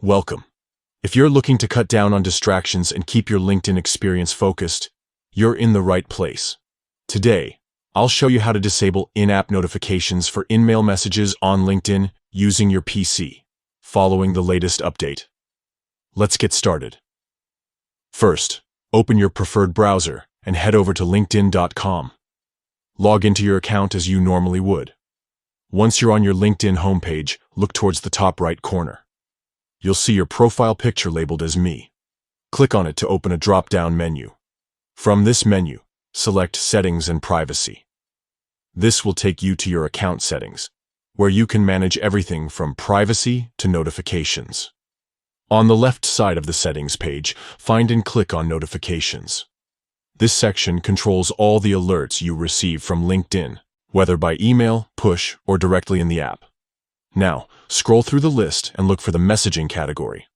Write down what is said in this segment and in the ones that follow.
Welcome. If you're looking to cut down on distractions and keep your LinkedIn experience focused, you're in the right place. Today, I'll show you how to disable in-app notifications for InMail messages on LinkedIn using your PC, following the latest update. Let's get started. First, open your preferred browser and head over to linkedin.com. Log into your account as you normally would. Once you're on your LinkedIn homepage, look towards the top right corner. You'll see your profile picture labeled as Me. Click on it to open a drop-down menu. From this menu, select Settings and Privacy. This will take you to your account settings, where you can manage everything from privacy to notifications. On the left side of the settings page, find and click on Notifications. This section controls all the alerts you receive from LinkedIn, whether by email, push, or directly in the app. Now, scroll through the list and look for the Messaging category.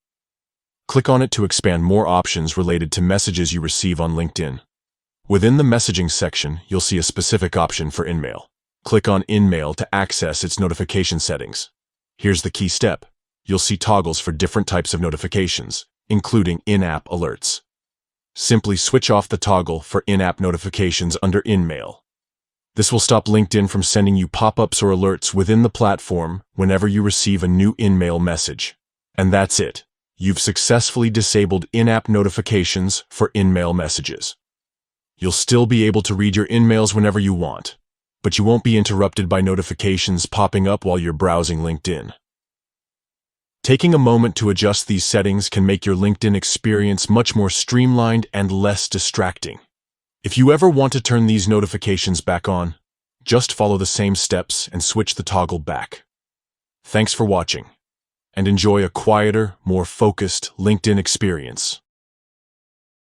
Click on it to expand more options related to messages you receive on LinkedIn. Within the Messaging section, you'll see a specific option for InMail. Click on InMail to access its notification settings. Here's the key step. You'll see toggles for different types of notifications, including in-app alerts. Simply switch off the toggle for in-app notifications under InMail. This will stop LinkedIn from sending you pop-ups or alerts within the platform whenever you receive a new InMail message. And that's it. You've successfully disabled in-app notifications for InMail messages. You'll still be able to read your InMails whenever you want, but you won't be interrupted by notifications popping up while you're browsing LinkedIn. Taking a moment to adjust these settings can make your LinkedIn experience much more streamlined and less distracting. If you ever want to turn these notifications back on, just follow the same steps and switch the toggle back. Thanks for watching, and enjoy a quieter, more focused LinkedIn experience.